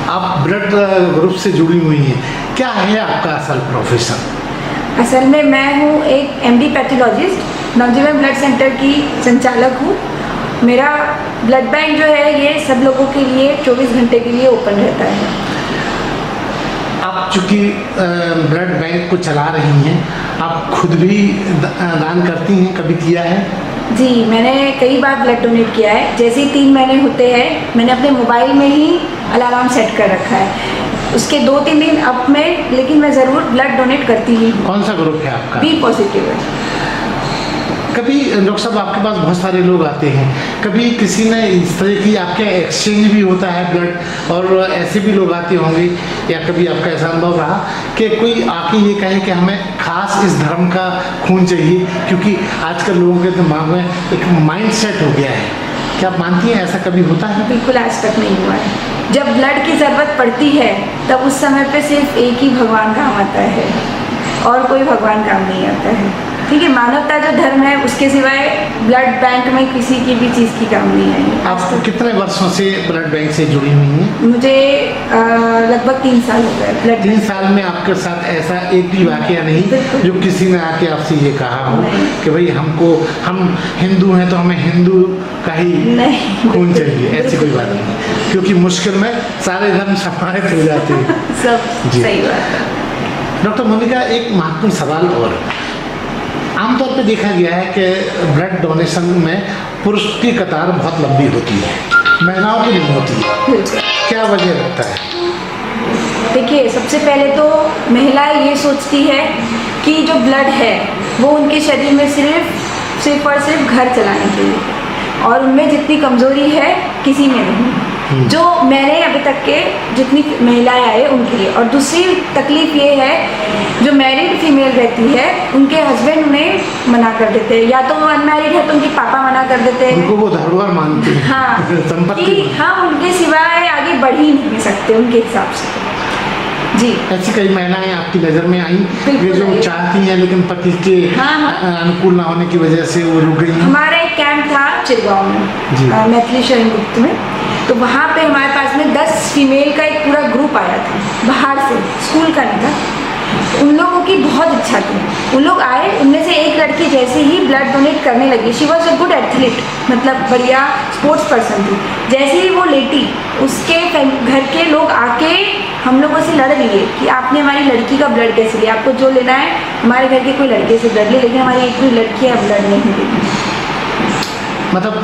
आप blood group से जुड़ी हुई हैं, क्या है आपका असल प्रोफेशन? असल में मैं हूँ एक एमडी पैथोलॉजिस्ट, नवजीवन ब्लड सेंटर की संचालक हूँ। मेरा ब्लड बैंक जो है ये सब लोगों के लिए 24 घंटे के लिए ओपन रहता है। आप चूँकि ब्लड बैंक को चला रही हैं, आप खुद भी दान करती हैं, कभी किया है? जी, मैंने कई बार ब्लड डोनेट किया है। जैसे ही 3 महीने होते हैं मैंने अपने मोबाइल में ही अलार्म सेट कर रखा है, उसके 2-3 दिन अब में, लेकिन मैं ज़रूर ब्लड डोनेट करती ही हूँ। कौन सा ग्रुप है आपका? बी पॉजिटिव है। कभी डॉक्टर साहब आपके पास बहुत सारे लोग आते हैं, कभी किसी ने इस तरह की आपके एक्सचेंज भी होता है ब्लड, और ऐसे भी लोग आते होंगे, या कभी आपका ऐसा अनुभव रहा कि कोई आके ये कहे कि हमें खास इस धर्म का खून चाहिए, क्योंकि आजकल लोगों के दिमाग में एक माइंड सेट हो गया है? क्या आप मानती हैं ऐसा कभी होता है? बिल्कुल, आज तक नहीं हुआ है। जब ब्लड की ज़रूरत पड़ती है तब उस समय पे सिर्फ एक ही भगवान काम आता है और कोई भगवान काम नहीं आता है। ठीक है, मानवता जो धर्म है उसके सिवाय ब्लड बैंक में किसी की भी चीज़ की काम नहीं है। आप कितने वर्षों से ब्लड बैंक से जुड़ी हुई हैं? मुझे लगभग 3 साल हो गए ब्लड। 3 साल में आपके साथ ऐसा एक भी वाकया नहीं जो किसी ने आके आपसे ये कहा हो कि भाई हम हिंदू हैं तो हमें हिंदू का ही खून चाहिए, ऐसी कोई बात नहीं, क्योंकि मुश्किल में सारे धर्म समाहित हो जाते हैं। सब सही बात है। डॉक्टर मोनिका, एक महत्वपूर्ण सवाल और, आमतौर पे देखा गया है कि ब्लड डोनेशन में पुरुष की कतार बहुत लंबी होती है, महिलाओं की नहीं होती है, क्या वजह लगता है? देखिए, सबसे पहले तो महिलाएं ये सोचती है कि जो ब्लड है वो उनके शरीर में सिर्फ और सिर्फ घर चलाने के लिए, और उनमें जितनी कमज़ोरी है किसी में नहीं, जो मैंने अभी तक के जितनी महिलाएं आए उनके लिए। और दूसरी तकलीफ ये है, जो मैरिड फीमेल रहती है उनके हस्बैंड उन्हें मना कर देते हैं, या तो वो अनमैरिड है तो उनके पापा मना कर देते हैं, उनको वो धरोहर मानते हैं। हाँ, संपत्ति कि हम उनके सिवाय आगे बढ़ ही नहीं सकते उनके हिसाब से। जी, ऐसी कई महिलाएं आपकी नज़र में आई ये जो चाहती हैं लेकिन पति के अनुकूल ना होने की वजह से वो रुक गई हैं? हमारा एक कैंप था चिरगांव में, मैथिली शरण गुप्त में, तो वहाँ पे हमारे पास में 10 फीमेल का एक पूरा ग्रुप आया था बाहर से, स्कूल का नहीं था। उन लोगों की बहुत इच्छा थी, उन लोग आए, उनमें से एक लड़की जैसे ही ब्लड डोनेट करने लगी, she was a good athlete, मतलब बढ़िया स्पोर्ट्स पर्सन थी। जैसे ही वो लेटी, उसके घर के लोग आके हम लोगों से लड़ लिए कि आपने हमारी लड़की का ब्लड कैसे लिया, आपको जो लेना है हमारे घर के कोई लड़के से ब्लड ले, लेकिन हमारी एक भी लड़की है ब्लड नहीं लेगी। मतलब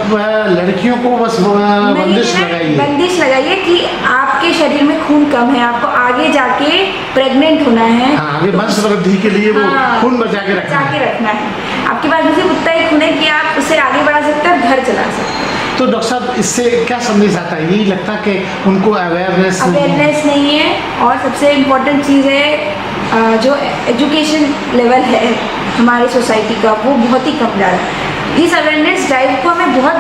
लड़कियों को बस बंदिश लगाइए कि आपके शरीर में खून कम है, आपको आगे जाके प्रेग्नेंट होना है, हाँ, आगे वंश वृद्धि के लिए वो खून बचा के रखना है। आपके पास सिर्फ उतना ही खून है कि आप उससे आगे बढ़ा सकते हैं, घर चला सकते हैं। तो डॉक्टर साहब, इससे क्या संदेश आता है? यही लगता है कि उनको अवेयरनेस नहीं है, और सबसे इम्पोर्टेंट चीज़ है जो एजुकेशन लेवल है हमारी सोसाइटी का, वो बहुत ही कम जा रहा है। इस अवेयरनेस ड्राइव को हमें बहुत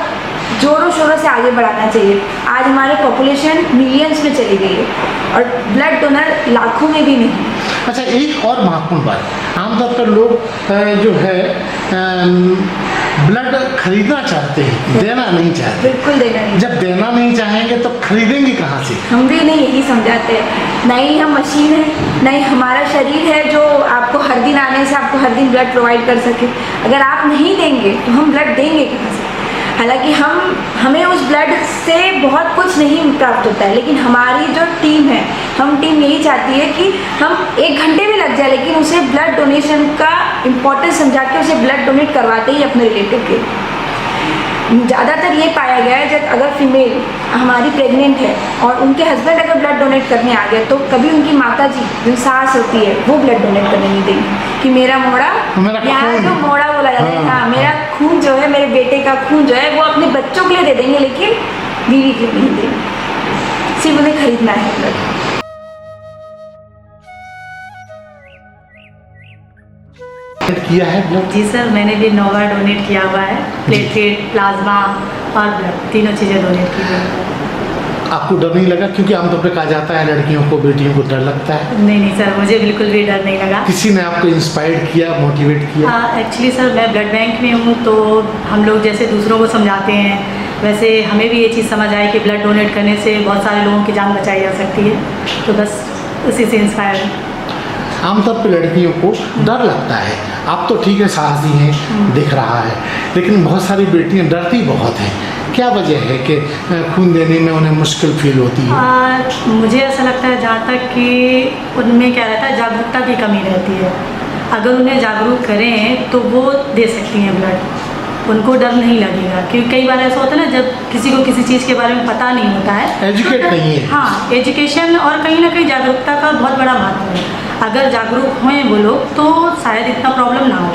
ज़ोरों शोरों से आगे बढ़ाना चाहिए। आज हमारी पॉपुलेशन मिलियंस में चली गई है और ब्लड डोनर लाखों में भी नहीं। अच्छा, एक और महत्वपूर्ण बात, आमतौर पर लोग जो है ब्लड खरीदना चाहते हैं, देना नहीं चाहते। बिल्कुल देना नहीं। जब देना नहीं चाहेंगे तो खरीदेंगे कहाँ से? हम भी नहीं यही समझाते हैं, ना ही हम मशीन है, ना ही हमारा शरीर है जो आपको हर दिन आने से आपको हर दिन ब्लड प्रोवाइड कर सके। अगर आप नहीं देंगे तो हम ब्लड देंगे कहाँ से? हालांकि हमें उस ब्लड से बहुत कुछ नहीं प्राप्त होता है, लेकिन हमारी जो टीम है, हम टीम यही चाहती है कि हम 1 घंटे भी लग जाए लेकिन उसे ब्लड डोनेशन का इम्पोर्टेंस समझा के उसे ब्लड डोनेट करवाते ही अपने रिलेटिव के। ज़्यादातर ये पाया गया है, जब अगर फीमेल हमारी प्रेग्नेंट है और उनके हस्बैंड अगर ब्लड डोनेट करने आ गए तो कभी उनकी माता जी जो सास होती है वो ब्लड डोनेट करने नहीं देंगी कि मेरा मोड़ा, यहाँ जो मोड़ा बोला जाता है, हाँ, मेरा खून जो है, मेरे बेटे का खून जो है वो अपने बच्चों के लिए दे देंगे, लेकिन बीवी के लिए नहीं देंगे, सिर्फ उन्हें खरीदना है ब्लड। किया है ब्लड? जी सर, मैंने भी 9 बार डोनेट किया हुआ है, प्लेटलेट, प्लाज्मा और ब्लड, तीनों चीज़ें डोनेट की हुई। आपको डर नहीं लगा? क्योंकि आमतौर पे कहा जाता है लड़कियों को, बेटियों को डर लगता है। नहीं सर, मुझे बिल्कुल भी डर नहीं लगा। किसी ने आपको इंस्पायर किया, मोटिवेट किया? हाँ, एक्चुअली सर मैं ब्लड बैंक में हूँ, तो हम लोग जैसे दूसरों को समझाते हैं वैसे हमें भी ये चीज़ समझ आई कि ब्लड डोनेट करने से बहुत सारे लोगों की जान बचाई जा सकती है, तो बस उसी से इंस्पायर हूँ। आमतौर पे लड़कियों को डर लगता है, आप तो ठीक है साहसी हैं दिख रहा है, लेकिन बहुत सारी बेटियां डरती बहुत हैं। क्या वजह है कि खून देने में उन्हें मुश्किल फील होती है? मुझे ऐसा लगता है जहाँ तक कि उनमें क्या रहता है, जागरूकता की कमी रहती है। अगर उन्हें जागरूक करें तो वो दे सकती हैं ब्लड, उनको डर नहीं लगेगा। क्योंकि कई बार ऐसा होता है ना, जब किसी को किसी चीज़ के बारे में पता नहीं होता है, एजुकेट नहीं है। हाँ, एजुकेशन और कहीं ना कहीं जागरूकता का बहुत बड़ा महत्व है। अगर जागरूक हों वो लोग तो शायद इतना प्रॉब्लम ना हो।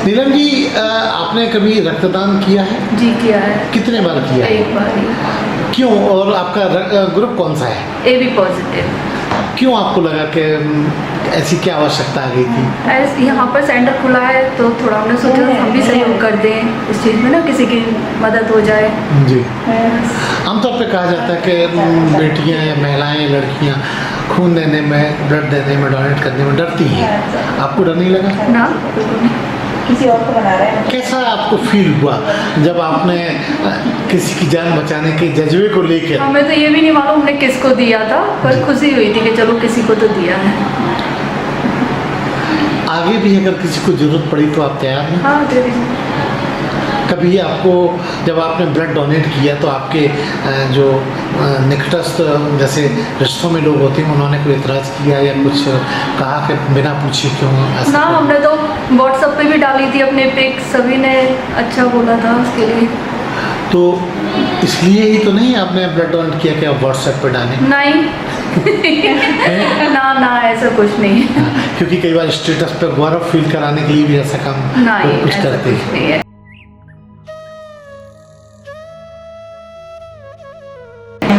नीलम जी, आपने कभी रक्तदान किया है? जी किया है, कितने बार किया है? एक बार ही। क्यों, और आपका ग्रुप कौन सा है? AB positive. क्यों आपको लगा कि ऐसी क्या आवश्यकता आ गई थी? ऐसे यहाँ पर सेंटर खुला है तो थोड़ा हमने सोचा हम भी सहयोग कर दें इस चीज़ में ना, किसी की मदद हो जाए। जी, आमतौर पे कहा जाता है कि बेटियां या महिलाएं या लड़कियां खून देने में, ब्लड देने में, डोनेट करने में डरती हैं। आपको डर नहीं लगा? ना, बिल्कुल नहीं। किसी और को बना रहा है। कैसा आपको फील हुआ जब आपने किसी की जान बचाने के जज्बे को लेकर? हमें तो ये भी नहीं मालूम हमने किसको दिया था, पर खुशी हुई थी कि चलो किसी को तो दिया है। आगे भी अगर किसी को जरूरत पड़ी तो आप तैयार हैं? हाँ, दे दीजिए। कभी आपको, जब आपने ब्लड डोनेट किया तो आपके जो निकटस्थ जैसे रिश्तों में लोग होते हैं, उन्होंने कोई इतराज़ किया या कुछ कहा कि बिना पूछे क्यों ऐसा? ना, हमने तो व्हाट्सएप पे भी डाली थी अपने पिक, सभी ने अच्छा बोला था उसके लिए। तो इसलिए ही तो नहीं आपने ब्लड डोनेट किया कि आप व्हाट्सएप पर डालें? नहीं ना ना, ऐसा कुछ नहीं है। क्योंकि कई बार स्टेटस पे गौरव फील कराने के लिए भी ऐसा काम नहीं, कुछ ऐसा करते कुछ हैं। नहीं है।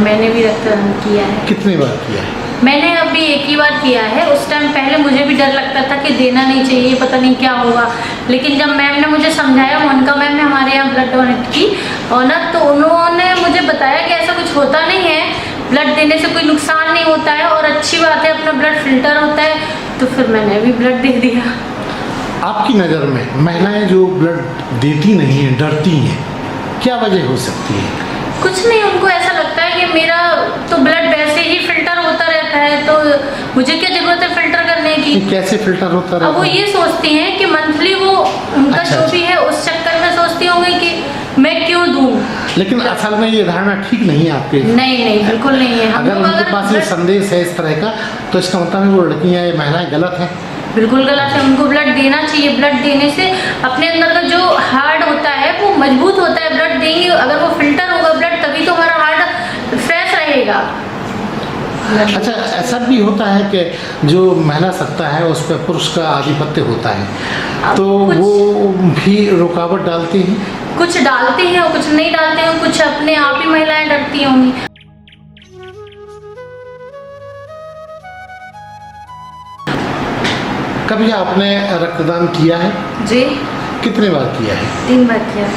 मैंने भी रक्तदान किया है। कितने बार किया है? मैंने अभी एक ही बार किया है। उस टाइम पहले मुझे भी डर लगता था कि देना नहीं चाहिए, पता नहीं क्या होगा, लेकिन जब मैम ने मुझे समझाया, मोनिका मैम ने हमारे यहाँ ब्लड डोनेट की और ना, तो उन्होंने मुझे बताया कि ऐसा कुछ होता नहीं है, ब्लड देने से कोई नुकसान नहीं होता है और अच्छी बात है, अपना ब्लड फिल्टर होता है। तो फिर मैंने भी ब्लड दे दिया। आपकी नज़र में महिलाएं जो ब्लड देती नहीं हैं, डरती हैं, क्या वजह हो सकती है? कुछ नहीं, उनको ऐसा लगता है कि मेरा तो ब्लड वैसे ही फिल्टर होता रहता है, तो मुझे क्या जरूरत है फिल्टर करने की। ये कैसे फिल्टर होता अब रहता वो है? ये सोचती हैं कि मंथली वो उनका अच्छा, जो भी है उस चक्कर में सोचती होंगी कि मैं क्यों दूं। लेकिन असल में ये धारणा ठीक नहीं है आपके। नहीं नहीं, बिल्कुल नहीं है। हम अगर लोग उनके पास ये blood- संदेश है इस तरह का, तो इसका मतलब है वो लड़कियां या महिलाएं गलत हैं। बिल्कुल गलत है, उनको ब्लड देना चाहिए। ब्लड देने से अपने अंदर का जो हार्ट होता है वो मजबूत होता है। ब्लड देंगे, अगर वो फिल्टर होगा ब्लड, तभी तो हमारा हार्ट फ्रेश रहेगा। अच्छा, ऐसा भी होता है कि जो महिला सत्ता है उस पर पुरुष का आधिपत्य होता है, तो कुछ- वो भी रुकावट डालती हैं। कुछ डालते हैं और कुछ नहीं डालते हैं, कुछ अपने आप ही महिलाएं डरती होंगी। कभी आपने रक्तदान किया है? जी, कितने बार किया है? 3 बार किया।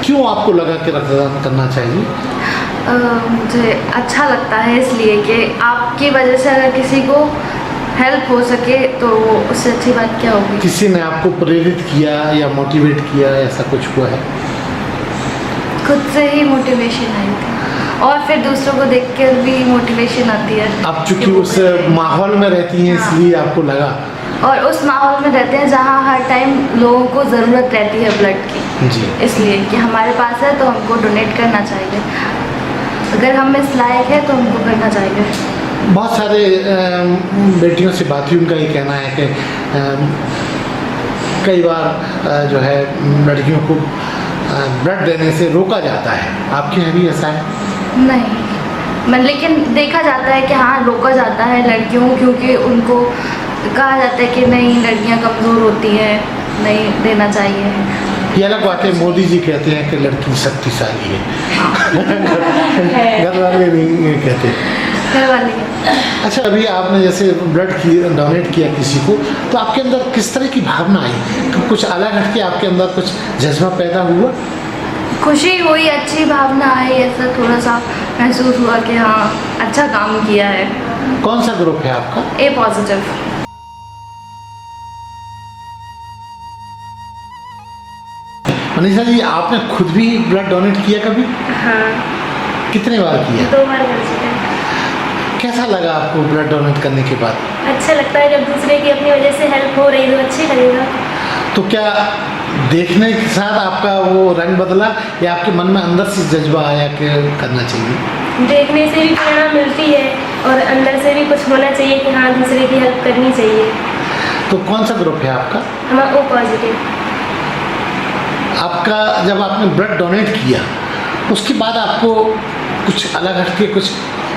क्यों आपको लगा कि रक्तदान करना चाहिए? मुझे अच्छा लगता है इसलिए कि आपकी वजह से अगर किसी को हेल्प हो सके तो उससे अच्छी बात क्या होगी। किसी ने आपको प्रेरित किया या मोटिवेट किया, ऐसा कुछ हुआ है? खुद से ही मोटिवेशन आई थी और फिर दूसरों को देख कर भी मोटिवेशन आती है। आप चूंकि उस माहौल में रहती हैं इसलिए आपको लगा। और उस माहौल में रहते हैं जहाँ हर टाइम लोगों को ज़रूरत रहती है ब्लड की, जी, इसलिए कि हमारे पास है तो हमको डोनेट करना चाहिए। अगर हम इस लायक है तो हमको करना चाहिए। बहुत सारे बेटियों से बात हुई, उनका ये कहना है कि कई बार जो है लड़कियों को ब्लड देने से रोका जाता है। आपके यहाँ भी ऐसा है? नहीं, लेकिन देखा जाता है कि हाँ रोका जाता है लड़कियों को, क्योंकि उनको कहा जाता है कि नहीं लड़कियां कमज़ोर होती हैं, नहीं देना चाहिए। ये अलग बात है, मोदी जी कहते हैं कि लड़की शक्तिशाली है। घर वाले नहीं कहते। घर वाले। अच्छा, अभी आपने जैसे ब्लड डोनेट किया किसी को, तो आपके अंदर किस तरह की भावना आई? कुछ अलग हट के आपके अंदर कुछ जज्बा पैदा हुआ? खुशी हुई, अच्छी भावना आई, ऐसा थोड़ा सा महसूस हुआ कि हाँ अच्छा काम किया है। कौन सा ग्रुप है आपका? A positive. अनीशा जी, आपने खुद भी ब्लड डोनेट किया कभी? हाँ, कितने बार किया? 2 बार कर चुके हैं। कैसा लगा आपको ब्लड डोनेट करने के बाद? अच्छा लगता है, जब दूसरे की अपनी वजह से हेल्प हो रही है तो अच्छी लगेगा। तो क्या देखने के साथ आपका वो रंग बदला या आपके मन में अंदर से जज्बा आया कि करना चाहिए? देखने से भी प्रेरणा मिलती है और अंदर से भी कुछ होना चाहिए कि हाँ दूसरे की हेल्प करनी चाहिए। तो कौन सा ग्रुप है आपका? हमारा O पॉजिटिव। आपका जब आपने ब्लड डोनेट किया उसके बाद आपको कुछ अलग हटके कुछ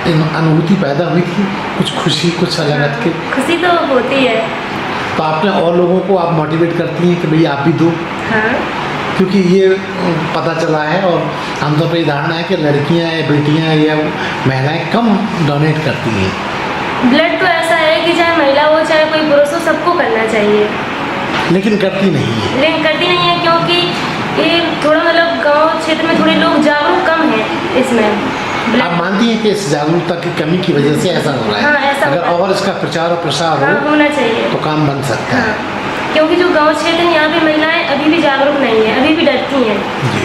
अनुभूति पैदा हुई थी? कुछ खुशी, कुछ अलग हटके? खुशी तो होती है। तो आपने और लोगों को आप मोटिवेट करती हैं कि भाई आप भी दो? हाँ, क्योंकि ये पता चला है और आमतौर पर ये धारणा है कि लड़कियां या बेटियां या महिलाएं कम डोनेट करती हैं। ब्लड तो ऐसा है कि चाहे महिला हो चाहे कोई पुरुष हो, सबको करना चाहिए, लेकिन करती नहीं है। लेकिन करती नहीं है क्योंकि ये थोड़ा मतलब गांव क्षेत्र में थोड़े लोग जागरूक कम हैं इसमें। आप मानती हैं कि इस जागरूकता की कमी की वजह से ऐसा हो रहा है? हाँ, ऐसा अगर होता है। और इसका प्रचार और प्रसार हाँ, हो होना चाहिए। तो काम बन सकता है। हाँ, क्योंकि जो गांव क्षेत्र है यहाँ पे महिलाएं अभी भी जागरूक नहीं है, अभी भी डरती हैं जी।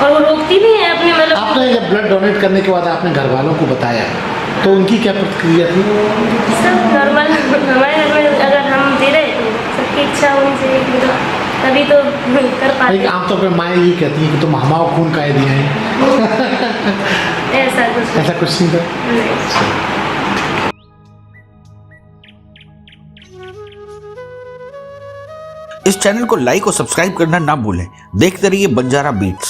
और वो रोकती भी हैं अपने मतलब। आपने जब ब्लड डोनेट करने के बाद आपने घर वालों को बताया तो उनकी क्या प्रतिक्रिया थी? सब नॉर्मल। हमारे घर में अगर हम दे रहे तो सबकी इच्छा होनी चाहिए कि तो तभी तो कर पाते एक आमतौर पर माएँ ये कहती हैं कि तुम हमारा खून काहे दिए हैं। ऐसा कुछ ऐसा कुछ नहीं था? नहीं। इस चैनल को लाइक और सब्सक्राइब करना ना भूलें। देखते रहिए बंजारा बीट्स।